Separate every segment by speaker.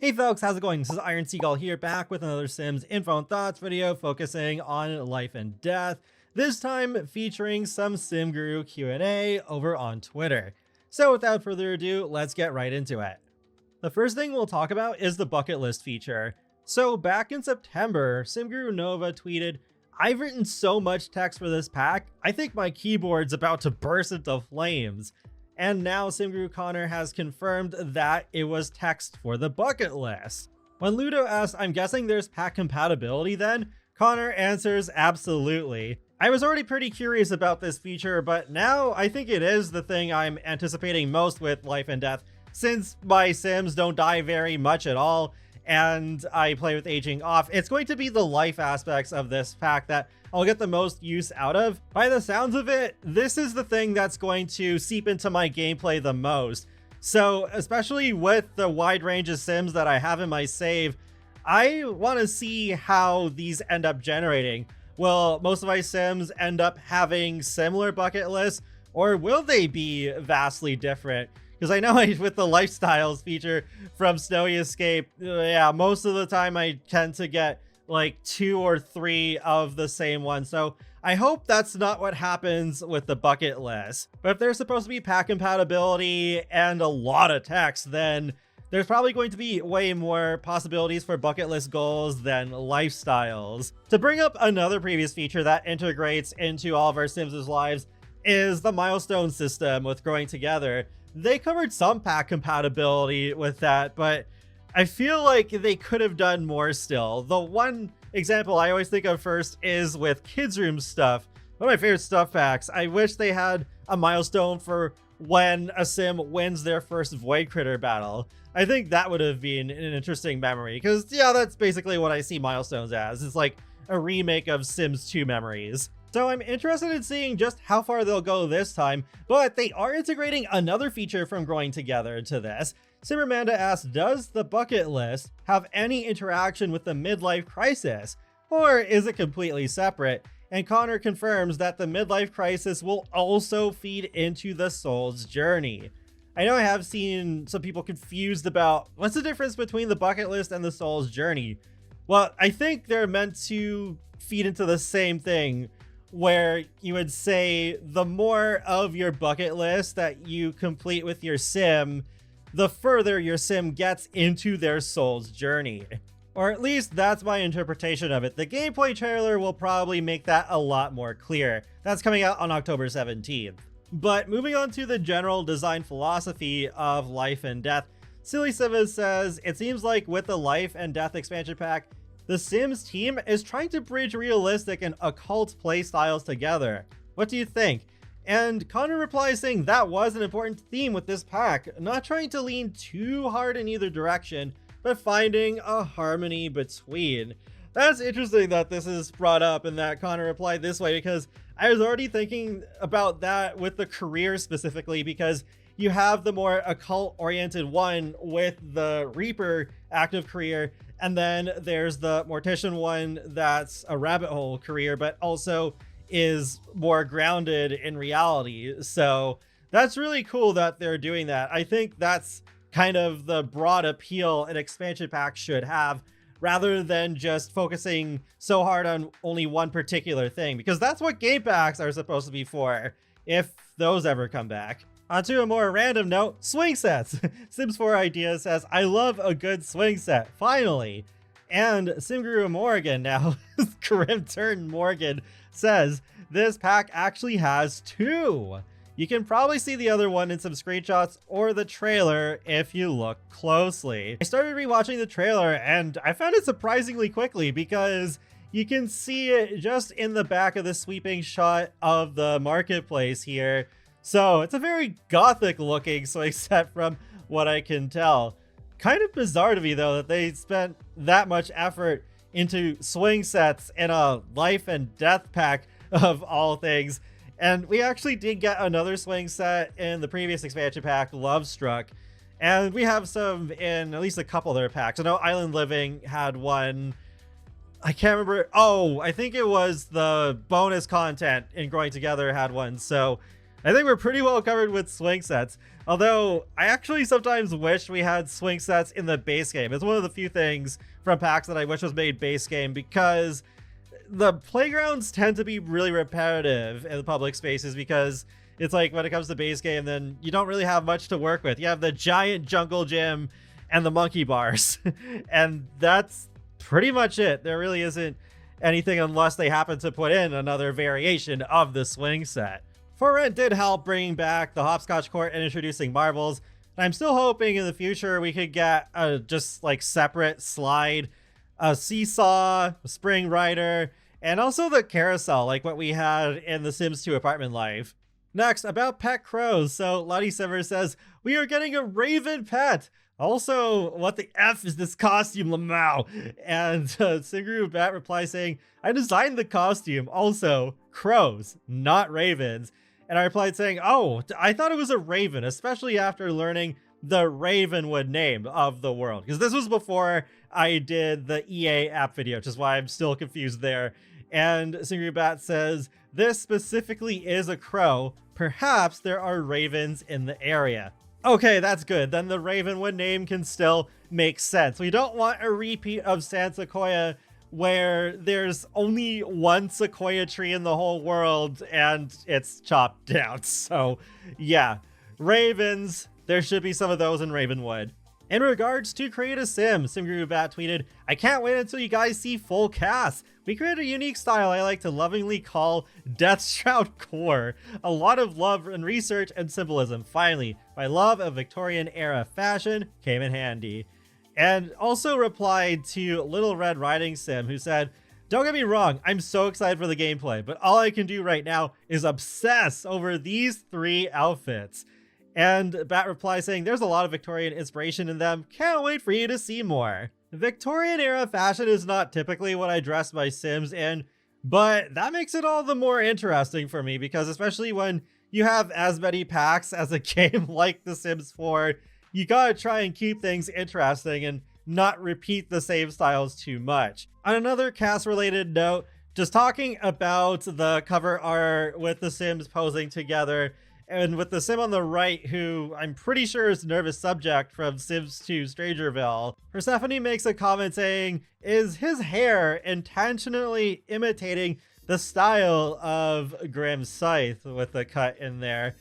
Speaker 1: Hey folks, how's it going? This is Iron Seagull here, back with another Sims Info and Thoughts video focusing on life and death, this time featuring some SimGuru Q&A over on Twitter. So without further ado, let's get right into it. The first thing we'll talk about is the bucket list feature. So back in September, SimGuru Nova tweeted, "I've written so much text for this pack, I think my keyboard's about to burst into flames." And now SimGuru Connor has confirmed that it was text for the bucket list. When Ludo asked, "I'm guessing there's pack compatibility then?" Connor answers, "Absolutely." I was already pretty curious about this feature, but now I think it is the thing I'm anticipating most with Life and Death, since my Sims don't die very much at all, and I play with aging off. It's going to be the life aspects of this pack that I'll get the most use out of. By the sounds of it, this is the thing that's going to seep into my gameplay the most. So especially with the wide range of Sims that I have in my save, I want to see how these end up generating. Will most of my Sims end up having similar bucket lists, or will they be vastly different? Because I know with the lifestyles feature from Snowy Escape, yeah, most of the time I tend to get like 2 or 3 of the same one. So I hope that's not what happens with the bucket list. But if there's supposed to be pack compatibility and a lot of text, then there's probably going to be way more possibilities for bucket list goals than lifestyles. To bring up another previous feature that integrates into all of our Sims' lives is the milestone system with Growing Together. They covered some pack compatibility with that, but I feel like they could have done more still. The one example I always think of first is with Kids Room stuff. One of my favorite stuff packs. I wish they had a milestone for when a Sim wins their first Void Critter battle. I think that would have been an interesting memory, because yeah, that's basically what I see milestones as. It's like a remake of Sims 2 memories. So I'm interested in seeing just how far they'll go this time, but they are integrating another feature from Growing Together into this. Simmermanda asks, does the bucket list have any interaction with the Midlife Crisis, or is it completely separate? And Connor confirms that the Midlife Crisis will also feed into the Soul's Journey. I know I have seen some people confused about what's the difference between the bucket list and the Soul's Journey. Well, I think they're meant to feed into the same thing, where you would say the more of your bucket list that you complete with your Sim, the further your Sim gets into their soul's journey. Or at least that's my interpretation of it. The gameplay trailer will probably make that a lot more clear. That's coming out on October 17th. But moving on to the general design philosophy of Life and Death, Silly Civis says, "It seems like with the Life and Death expansion pack, the Sims team is trying to bridge realistic and occult playstyles together. What do you think?" And Connor replies saying that was an important theme with this pack, not trying to lean too hard in either direction, but finding a harmony between. That's interesting that this is brought up and that Connor replied this way, because I was already thinking about that with the career specifically, because you have the more occult oriented one with the Reaper active career, and then there's the Mortician one that's a rabbit hole career, but also is more grounded in reality. So that's really cool that they're doing that. I think that's kind of the broad appeal an expansion pack should have, rather than just focusing so hard on only one particular thing, because that's what game packs are supposed to be for, if those ever come back. Onto a more random note, swing sets. Sims 4 Ideas says, "I love a good swing set, finally." And SimGuru Morgan, now Grim Turn Morgan, says, "This pack actually has 2. You can probably see the other one in some screenshots or the trailer if you look closely." I started rewatching the trailer and I found it surprisingly quickly, because you can see it just in the back of the sweeping shot of the marketplace here. So it's a very gothic looking swing set from what I can tell. Kind of bizarre to me though that they spent that much effort into swing sets in a Life and Death pack of all things. And we actually did get another swing set in the previous expansion pack, Love Struck. And we have some in at least a couple other packs. I know Island Living had one. I can't remember. Oh, I think it was the bonus content in Growing Together had one. So I think we're pretty well covered with swing sets, although I actually sometimes wish we had swing sets in the base game. It's one of the few things from packs that I wish was made base game, because the playgrounds tend to be really repetitive in the public spaces, because it's like when it comes to base game, then you don't really have much to work with. You have the giant jungle gym and the monkey bars, and that's pretty much it. There really isn't anything unless they happen to put in another variation of the swing set. For Rent did help bringing back the hopscotch court and introducing marbles. And I'm still hoping in the future we could get a just like separate slide, a seesaw, a spring rider, and also the carousel like what we had in The Sims 2 Apartment Life. Next, about pet crows. So Lottie Simmer says, we are getting a raven pet. Also, what the F is this costume, Lamau? And SimGurus Bat replies saying, I designed the costume. Also, crows, not ravens. And I replied saying, oh, I thought it was a raven, especially after learning the Ravenwood name of the world. Because this was before I did the EA app video, which is why I'm still confused there. And SimGurus Bat says, this specifically is a crow. Perhaps there are ravens in the area. Okay, that's good. Then the Ravenwood name can still make sense. We don't want a repeat of San Sequoia, where there's only one sequoia tree in the whole world and it's chopped down. So yeah, ravens, there should be some of those in Ravenwood. In regards to Create a Sim, SimGurus Bat tweeted, I can't wait until you guys see full cast. We created a unique style I like to lovingly call Death Shroud Core. A lot of love and research and symbolism. Finally, my love of Victorian era fashion came in handy. And also replied to Little Red Riding Sim, who said, don't get me wrong, I'm so excited for the gameplay, but all I can do right now is obsess over these 3 outfits. And Bat replies saying, there's a lot of Victorian inspiration in them. Can't wait for you to see more. Victorian era fashion is not typically what I dress my Sims in, but that makes it all the more interesting for me, because especially when you have as many packs as a game like The Sims 4, you gotta try and keep things interesting and not repeat the same styles too much. On another cast-related note, just talking about the cover art with the Sims posing together, and with the Sim on the right, who I'm pretty sure is Nervous Subject from Sims 2 Strangerville, Persephone makes a comment saying, is his hair intentionally imitating the style of Grimm's Scythe with the cut in there?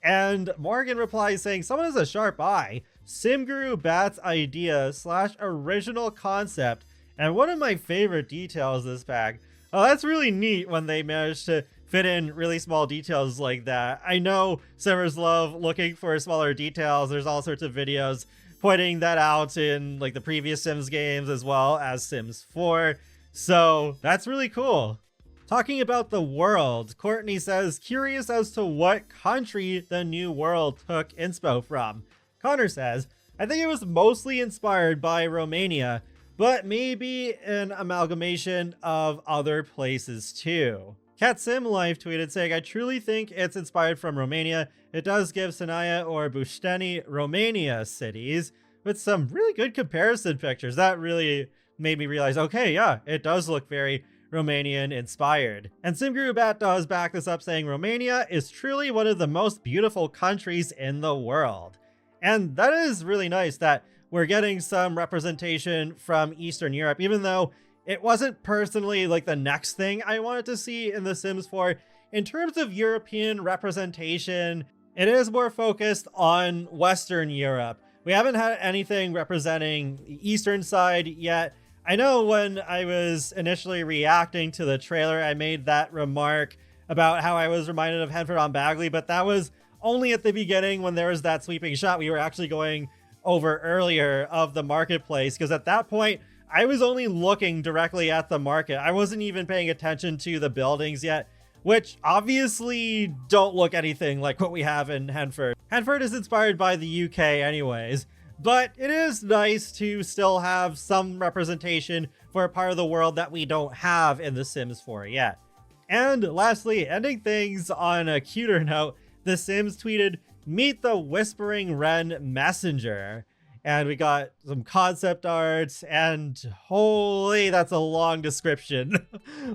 Speaker 1: And Morgan replies saying, someone has a sharp eye. SimGurus Bat's idea / original concept, and one of my favorite details this pack. Oh, that's really neat when they manage to fit in really small details like that. I know Simmers love looking for smaller details. There's all sorts of videos pointing that out in like the previous Sims games as well as Sims 4. So that's really cool. Talking about the world, Courtney says, curious as to what country the new world took inspo from. Connor says, I think it was mostly inspired by Romania, but maybe an amalgamation of other places too. Cat Sim Life tweeted saying, I truly think it's inspired from Romania. It does give Sinaia or Bușteni Romania cities with some really good comparison pictures. That really made me realize, okay, yeah, it does look very Romanian inspired. And SimGurus Bat does back this up, saying Romania is truly one of the most beautiful countries in the world. And that is really nice that we're getting some representation from Eastern Europe, even though it wasn't personally like the next thing I wanted to see in The Sims 4. In terms of European representation, it is more focused on Western Europe. We haven't had anything representing the Eastern side yet. I know when I was initially reacting to the trailer, I made that remark about how I was reminded of Henford on Bagley, but that was only at the beginning when there was that sweeping shot we were actually going over earlier of the marketplace, because at that point, I was only looking directly at the market. I wasn't even paying attention to the buildings yet, which obviously don't look anything like what we have in Henford. Henford is inspired by the UK anyways, but it is nice to still have some representation for a part of the world that we don't have in The Sims 4 yet. And lastly, ending things on a cuter note, The Sims tweeted, meet the Whispering Wren Messenger. And we got some concept art, and holy, that's a long description.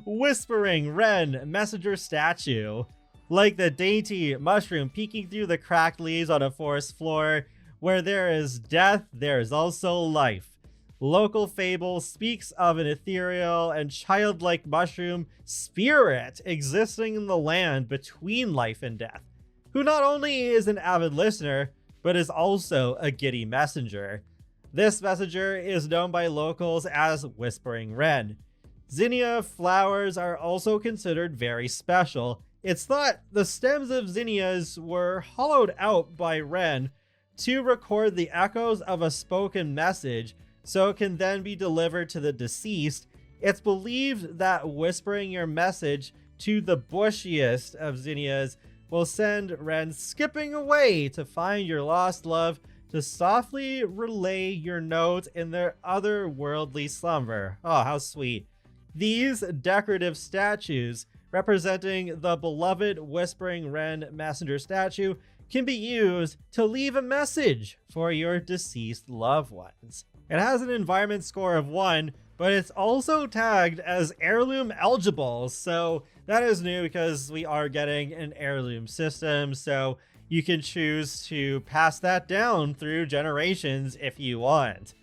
Speaker 1: Whispering Wren Messenger statue. like the dainty mushroom peeking through the cracked leaves on a forest floor. Where there is death, there is also life. Local fable speaks of an ethereal and childlike mushroom spirit existing in the land between life and death, who not only is an avid listener, but is also a giddy messenger. This messenger is known by locals as Whispering Wren. Zinnia flowers are also considered very special. It's thought the stems of zinnias were hollowed out by wren to record the echoes of a spoken message so it can then be delivered to the deceased. It's believed that whispering your message to the bushiest of zinnias will send wren skipping away to find your lost love to softly relay your note in their otherworldly slumber. Oh, how sweet. These decorative statues representing the beloved Whispering Wren messenger statue can be used to leave a message for your deceased loved ones. It has an environment score of 1, but it's also tagged as heirloom eligible, so that is new because we are getting an heirloom system, so you can choose to pass that down through generations if you want.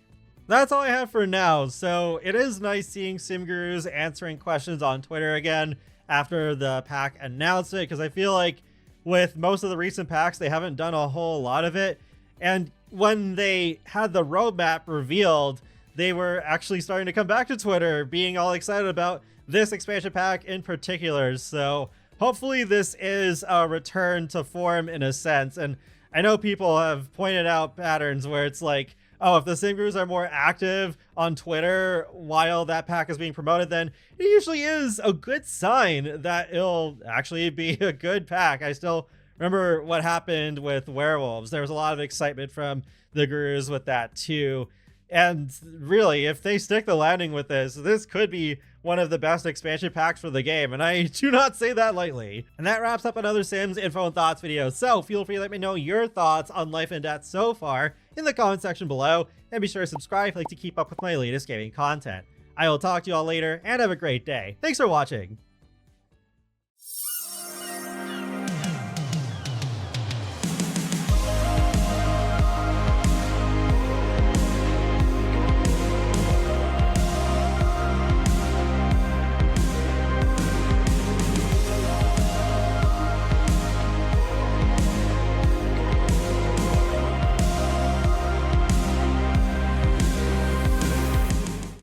Speaker 1: That's all I have for now, so it is nice seeing SimGurus answering questions on Twitter again after the pack announcement, because I feel like with most of the recent packs, they haven't done a whole lot of it. And when they had the roadmap revealed, they were actually starting to come back to Twitter, being all excited about this expansion pack in particular. So hopefully this is a return to form in a sense. And I know people have pointed out patterns where it's like, oh, if the SimGurus are more active on Twitter while that pack is being promoted, then it usually is a good sign that it'll actually be a good pack. I still remember what happened with werewolves. There was a lot of excitement from the gurus with that too. And really, if they stick the landing with this could be one of the best expansion packs for the game, and I do not say that lightly. And that wraps up another Sims info and thoughts video, so feel free to let me know your thoughts on life and death so far in the comment section below, and be sure to subscribe if you'd like to keep up with my latest gaming content. I will talk to you all later, and have a great day. Thanks for watching!